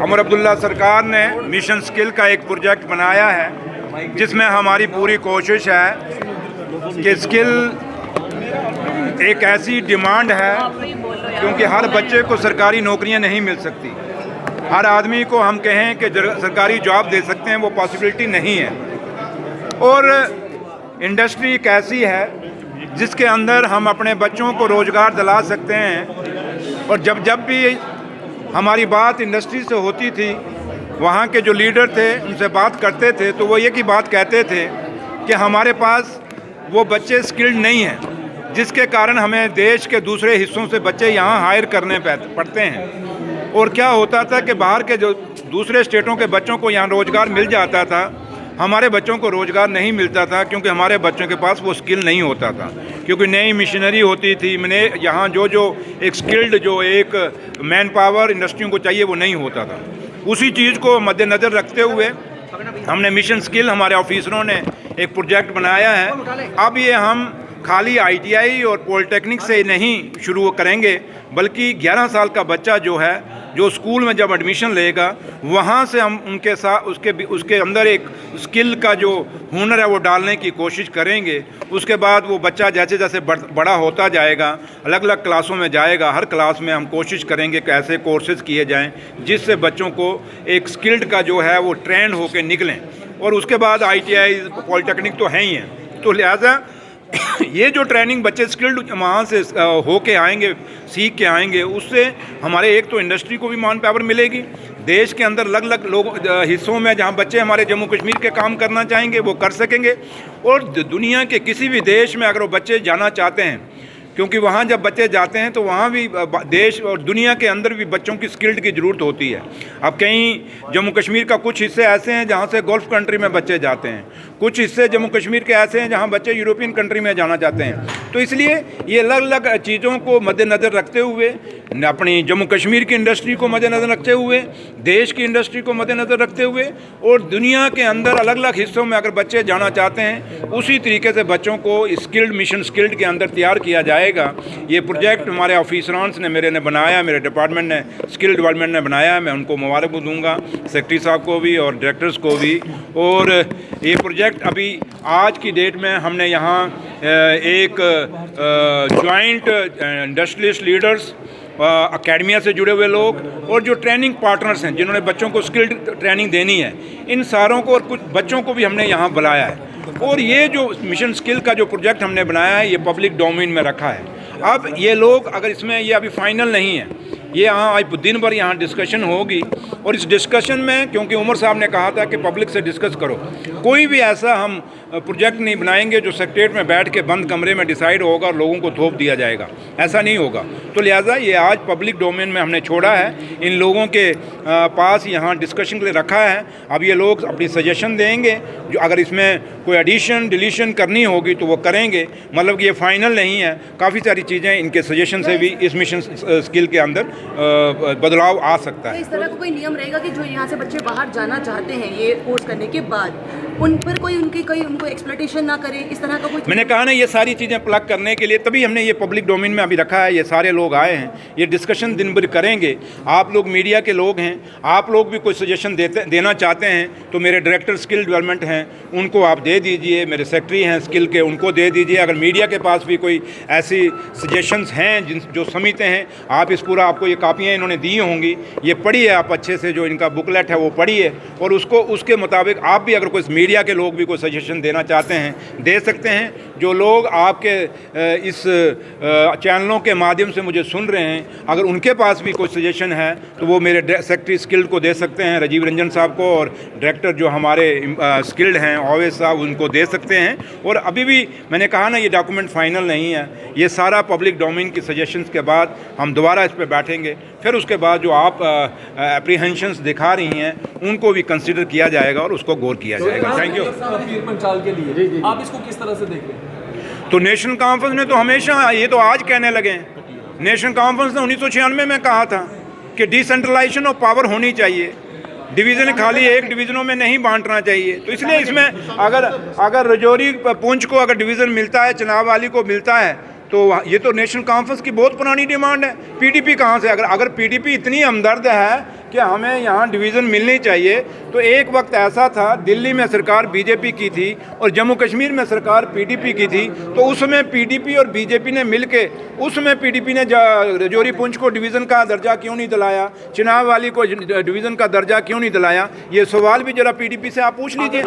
उमर अब्दुल्ला सरकार ने mission skill का एक प्रोजेक्ट बनाया है जिसमें हमारी पूरी कोशिश है कि स्किल एक ऐसी डिमांड है क्योंकि हर बच्चे को सरकारी नौकरियां नहीं मिल सकती। हर आदमी को हम कहें कि सरकारी जॉब दे सकते हैं, वो पॉसिबिलिटी नहीं है। और इंडस्ट्री एक ऐसी है जिसके अंदर हम अपने बच्चों को रोज़गार दिला सकते हैं। और जब भी हमारी बात इंडस्ट्री से होती थी, वहाँ के जो लीडर थे उनसे बात करते थे तो वो ये की बात कहते थे कि हमारे पास वो बच्चे स्किल्ड नहीं हैं, जिसके कारण हमें देश के दूसरे हिस्सों से बच्चे यहाँ हायर करने पड़ते हैं। और क्या होता था कि बाहर के जो दूसरे स्टेटों के बच्चों को यहाँ रोज़गार मिल जाता था, हमारे बच्चों को रोज़गार नहीं मिलता था क्योंकि हमारे बच्चों के पास वो स्किल नहीं होता था। क्योंकि नई मशीनरी होती थी, मैंने यहाँ जो एक स्किल्ड जो एक मैन पावर इंडस्ट्रियों को चाहिए वो नहीं होता था। उसी चीज़ को मद्देनज़र रखते हुए हमने मिशन स्किल, हमारे ऑफिसरों ने एक प्रोजेक्ट बनाया है। अब ये हम खाली ITI और पॉलिटेक्निक से नहीं शुरू करेंगे, बल्कि 11 साल का बच्चा जो है, जो स्कूल में जब एडमिशन लेगा, वहाँ से हम उनके साथ उसके अंदर एक स्किल का जो हुनर है वो डालने की कोशिश करेंगे। उसके बाद वो बच्चा जैसे जैसे बड़ा होता जाएगा, अलग अलग क्लासों में जाएगा, हर क्लास में हम कोशिश करेंगे कि ऐसे कोर्सेज़ किए जाएं जिससे बच्चों को एक स्किल्ड का जो है वो ट्रेंड होकर निकलें। और उसके बाद ITI पॉलिटेक्निक तो है ही हैं, तो लिहाजा ये जो ट्रेनिंग बच्चे स्किल्ड वहाँ से हो के आएंगे, सीख के आएंगे, उससे हमारे एक तो इंडस्ट्री को भी मान पावर मिलेगी। देश के अंदर अलग अलग लोग हिस्सों में जहाँ बच्चे हमारे जम्मू कश्मीर के काम करना चाहेंगे वो कर सकेंगे। और दुनिया के किसी भी देश में अगर वो बच्चे जाना चाहते हैं, क्योंकि वहाँ जब बच्चे जाते हैं तो वहाँ भी देश और दुनिया के अंदर भी बच्चों की स्किल्ड की ज़रूरत होती है। अब कहीं जम्मू कश्मीर का कुछ हिस्से ऐसे हैं जहाँ से गल्फ़ कंट्री में बच्चे जाते हैं, कुछ हिस्से जम्मू कश्मीर के ऐसे हैं जहाँ बच्चे यूरोपियन कंट्री में जाना चाहते हैं। तो इसलिए ये अलग अलग चीज़ों को मद्देनज़र रखते हुए, अपनी जम्मू कश्मीर की इंडस्ट्री को मद्देनज़र रखते हुए, देश की इंडस्ट्री को मद्देनज़र रखते हुए और दुनिया के अंदर अलग अलग हिस्सों में अगर बच्चे जाना चाहते हैं, उसी तरीके से बच्चों को स्किल्ड मिशन स्किल्ड के अंदर तैयार किया जाएगा। ये प्रोजेक्ट हमारे ऑफिसरान ने मेरे ने बनाया, मेरे डिपार्टमेंट ने स्किल डेवलपमेंट ने बनाया। मैं उनको मुबारक दूंगा, सेक्रेटरी साहब को भी और डायरेक्टर्स को भी। और ये प्रोजेक्ट अभी आज की डेट में हमने यहाँ एक जॉइंट इंडस्ट्रियलिस्ट लीडर्स, अकेडमिया से जुड़े हुए लोग और जो ट्रेनिंग पार्टनर्स हैं जिन्होंने बच्चों को स्किल्ड ट्रेनिंग देनी है, इन सारों को और कुछ बच्चों को भी हमने यहाँ बुलाया है। और ये जो मिशन स्किल का जो प्रोजेक्ट हमने बनाया है, ये पब्लिक डोमेन में रखा है। अब ये लोग अगर इसमें, ये अभी फाइनल नहीं है, ये यहाँ आज दिन भर यहाँ डिस्कशन होगी। और इस डिस्कशन में, क्योंकि उमर साहब ने कहा था कि पब्लिक से डिस्कस करो, कोई भी ऐसा हम प्रोजेक्ट नहीं बनाएंगे जो सेक्रेटरीट में बैठ के बंद कमरे में डिसाइड होगा और लोगों को थोप दिया जाएगा, ऐसा नहीं होगा। तो लिहाजा ये आज पब्लिक डोमेन में हमने छोड़ा है, इन लोगों के पास यहाँ डिस्कशन के लिए रखा है। अब ये लोग अपनी सजेशन देंगे, जो अगर इसमें कोई एडिशन डिलीशन करनी होगी तो वो करेंगे। मतलब कि ये फाइनल नहीं है, काफ़ी सारी चीज़ें इनके सजेशन से भी इस मिशन स्किल के अंदर बदलाव आ सकता है। तो इस तरह का कोई नियम रहेगा कि जो यहाँ से बच्चे बाहर जाना चाहते हैं ये कोर्स करने के बाद, उन पर कोई उनको एक्सप्लॉइटेशन ना करे, इस तरह का कुछ? मैंने कहा ना, ये सारी चीज़ें प्लग करने के लिए तभी हमने ये पब्लिक डोमेन में अभी रखा है। ये सारे लोग आए हैं, ये डिस्कशन दिन भर करेंगे। आप लोग मीडिया के लोग हैं, आप लोग भी कोई सजेशन देना चाहते हैं तो मेरे डायरेक्टर स्किल डेवलपमेंट हैं, उनको आप दे दीजिए। मेरे सेक्रेटरी हैं स्किल के, उनको दे दीजिए। अगर मीडिया के पास भी कोई ऐसी सजेशंस हैं जो समझते हैं, आप इस पूरा, आपको ये कापियाँ इन्होंने दी होंगी, ये पढ़िए आप अच्छे से, जो इनका बुकलेट है वो पढ़िए और उसके मुताबिक आप भी, अगर कोई मीडिया के लोग भी कोई सजेशन देना चाहते हैं दे सकते हैं। जो लोग आपके इस चैनलों के माध्यम से मुझे सुन रहे हैं, अगर उनके पास भी कोई सजेशन है तो वो मेरे सेक्रेटरी स्किल्ड को दे सकते हैं, राजीव रंजन साहब को, और डायरेक्टर जो हमारे स्किल्ड हैं ओवैस साहब, उनको दे सकते हैं। और अभी भी मैंने कहा ना, ये डॉक्यूमेंट फाइनल नहीं है, ये सारा पब्लिक डोमेन की सजेशंस के बाद हम दोबारा इस पर बैठेंगे। फिर उसके बाद जो आप एप्रीहेंशंस दिखा रही हैं उनको भी कंसिडर किया जाएगा और उसको गौर किया जाएगा। Thank you. के लिए आप इसको किस तरह से देखते हैं? तो नेशनल कॉन्फ्रेंस ने तो हमेशा, ये तो आज कहने लगे हैं, नेशनल कॉन्फ्रेंस ने 1996 में कहा था कि डिसेंट्रलाइजेशन ऑफ पावर होनी चाहिए, डिवीज़न खाली एक डिवीज़नों में नहीं बांटना चाहिए। तो इसलिए इसमें अगर रजौरी पुंछ को अगर डिवीज़न मिलता है, चनाब वाली को मिलता है, तो ये तो नेशनल कॉन्फ्रेंस की बहुत पुरानी डिमांड है। पीडीपी कहाँ से, अगर पीडीपी इतनी हमदर्द है कि हमें यहाँ डिवीज़न मिलनी चाहिए, तो एक वक्त ऐसा था दिल्ली में सरकार बीजेपी की थी और जम्मू कश्मीर में सरकार पीडीपी की थी, तो उसमें पीडीपी और बीजेपी ने मिलके उसमें पीडीपी ने राजौरी पुंछ को डिवीज़न का दर्जा क्यों नहीं दिलाया, चिनाब वाली को डिवीज़न का दर्जा क्यों नहीं दिलाया, ये सवाल भी जरा पीडीपी से आप पूछ लीजिए।